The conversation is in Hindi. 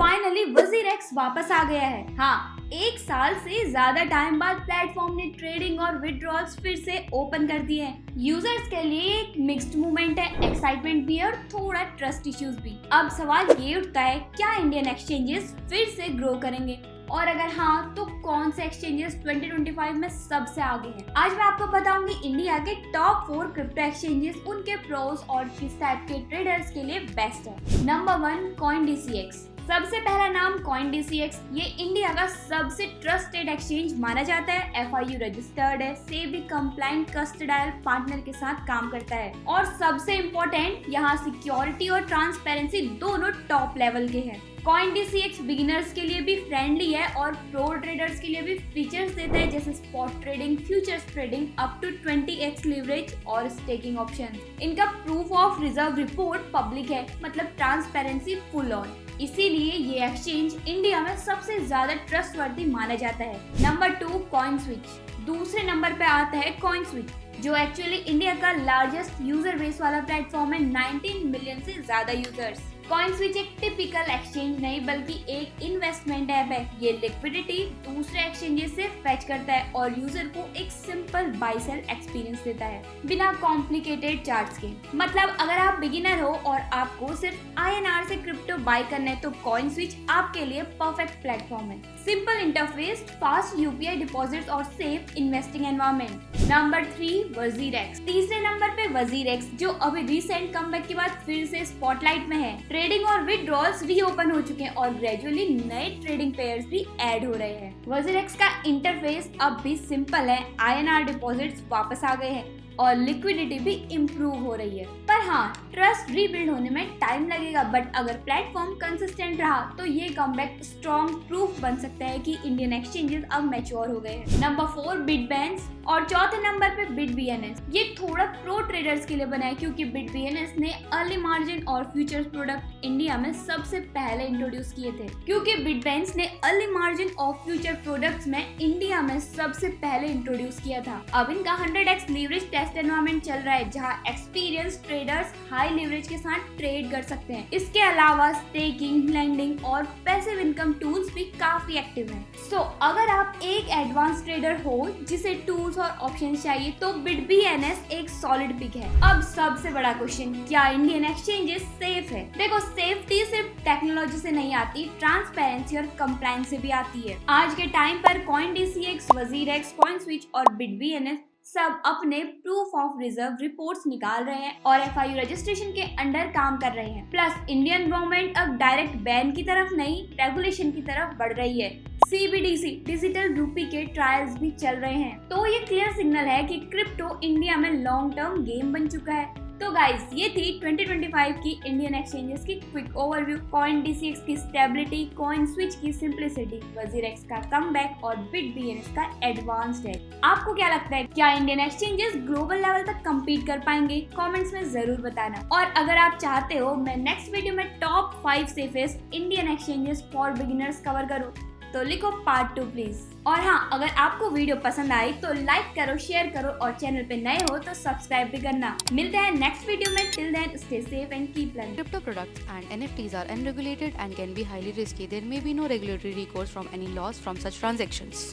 फाइनली वजीरेक्स वापस आ गया है। हाँ, 1 साल से ज्यादा टाइम बाद प्लेटफॉर्म ने ट्रेडिंग और विड्रॉल्स फिर से ओपन कर दिए हैं। यूजर्स के लिए एक मिक्स्ड मूवमेंट है, एक्साइटमेंट भी है और थोड़ा ट्रस्ट इश्यूज भी। अब सवाल ये उठता है, क्या इंडियन एक्सचेंजेस फिर से ग्रो करेंगे, और अगर हाँ तो कौन से एक्सचेंजेस 2025 में सबसे आगे हैं। आज मैं आपको बताऊंगी इंडिया के टॉप 4 क्रिप्टो एक्सचेंजेस, उनके प्रोस और किस टाइप के ट्रेडर्स के लिए बेस्ट है। Number 1, CoinDCX। सबसे पहला नाम CoinDCX। ये इंडिया का सबसे ट्रस्टेड एक्सचेंज माना जाता है। FIU रजिस्टर्ड है, सेबी कंप्लाइंट कस्टोडियल पार्टनर के साथ काम करता है, और सबसे इम्पोर्टेंट, यहाँ सिक्योरिटी और ट्रांसपेरेंसी दोनों टॉप लेवल के हैं। CoinDCX बिगिनर्स के लिए भी फ्रेंडली है और प्रो ट्रेडर्स के लिए भी फीचर्स देता है, जैसे spot trading, futures trading, up to 20x leverage और स्टेकिंग ऑप्शन। इनका proof of reserve report public है, मतलब ट्रांसपेरेंसी फुल ऑन। इसीलिए ये एक्सचेंज इंडिया में सबसे ज्यादा ट्रस्टवर्दी माना जाता है। Number 2, CoinSwitch। दूसरे नंबर पे आता है CoinSwitch, जो एक्चुअली इंडिया का लार्जेस्ट यूजर बेस वाला प्लेटफॉर्म है, 19 मिलियन से ज्यादा यूजर्स। CoinSwitch एक टिपिकल एक्सचेंज नहीं बल्कि एक इन्वेस्टमेंट ऐप है। ये लिक्विडिटी दूसरे एक्सचेंजेस से फेच करता है और यूजर को एक सिंपल बाय सेल एक्सपीरियंस देता है, बिना कॉम्प्लिकेटेड चार्ट्स के। मतलब अगर आप बिगिनर हो और आपको सिर्फ INR से क्रिप्टो बाय करना है तो CoinSwitch आपके लिए परफेक्ट प्लेटफॉर्म है। Simple interface, fast UPI deposits और safe investing environment. Number 3, WazirX. तीसरे नंबर पे वजीरेक्स, जो अभी रिसेंट कमबैक के बाद फिर से स्पॉटलाइट में है। ट्रेडिंग और विड्रॉल्स रीओपन हो चुके हैं और ग्रेजुअली नए ट्रेडिंग पेयर्स भी ऐड हो रहे हैं। वजीरेक्स का इंटरफेस अब भी सिंपल है, INR डिपॉजिट्स वापस आ गए हैं और लिक्विडिटी भी इम्प्रूव हो रही है। पर हाँ, ट्रस्ट रीबिल्ड होने में टाइम लगेगा, बट अगर प्लेटफॉर्म कंसिस्टेंट रहा तो ये कमबैक स्ट्रॉन्ग प्रूफ बन सकता है कि इंडियन एक्सचेंजेस अब मैच्योर हो गए हैं। नंबर 4, बिटबैंस, और चौथे नंबर पे BitBNS। ये थोड़ा प्रो ट्रेडर्स के लिए बना है, क्योंकि BitBNS ने अर्ली मार्जिन और फ्यूचर्स प्रोडक्ट इंडिया में सबसे पहले इंट्रोड्यूस किए थे। क्योंकि बिटबैंस ने अर्ली मार्जिन और फ्यूचर प्रोडक्ट्स में इंडिया में सबसे पहले इंट्रोड्यूस किया था। अब इनका 100x लीवरेज टेस्ट एनवायरनमेंट चल रहा है, जहां एक्सपीरियंस ट्रेडर्स हाई लीवरेज के साथ ट्रेड कर सकते हैं। इसके अलावा स्टेकिंग, लेंडिंग और पैसिव इनकम टूल्स भी काफी एक्टिव हैं। सो अगर आप एक एडवांस ट्रेडर हो जिसे टूल्स और ऑप्शन चाहिए तो BitBNS एक सॉलिड पिक है। अब सबसे बड़ा क्वेश्चन, क्या इंडियन एक्सचेंजेस सेफ है? देखो, सेफ्टी सिर्फ टेक्नोलॉजी से नहीं आती, ट्रांसपेरेंसी और कंप्लायंस से भी आती है। आज के टाइम पर CoinDCX, वजीरेक्स, CoinSwitch और BitBNS सब अपने प्रूफ ऑफ रिजर्व रिपोर्ट्स निकाल रहे हैं और FIU रजिस्ट्रेशन के अंडर काम कर रहे हैं। प्लस इंडियन गवर्नमेंट अब डायरेक्ट बैन की तरफ नहीं, रेगुलेशन की तरफ बढ़ रही है। CBDC डिजिटल रूपी के ट्रायल्स भी चल रहे हैं, तो ये क्लियर सिग्नल है कि क्रिप्टो इंडिया में लॉन्ग टर्म गेम बन चुका है। तो गाइस, ये थी 2025 की इंडियन एक्सचेंजेस की क्विक ओवरव्यू। CoinDCX की स्टेबिलिटी, CoinSwitch की सिंप्लिसिटी, वजीरेक्स का कमबैक और BitBNS का एडवांस्ड है। आपको क्या लगता है, क्या इंडियन एक्सचेंजेस ग्लोबल लेवल तक कम्पीट कर पाएंगे? कमेंट्स में जरूर बताना। और अगर आप चाहते हो मैं नेक्स्ट वीडियो में top 5 safest Indian exchanges for beginners cover करूँ तो लिखो पार्ट 2 प्लीज। और हाँ, अगर आपको वीडियो पसंद आई तो लाइक करो, शेयर करो और चैनल पे नए हो तो सब्सक्राइब भी करना। मिलते हैं नेक्स्ट वीडियो में। Till then stay safe and keep learning. Crypto products and NFTs are unregulated and can be highly risky. There may be no regulatory recourse from any loss from such transactions.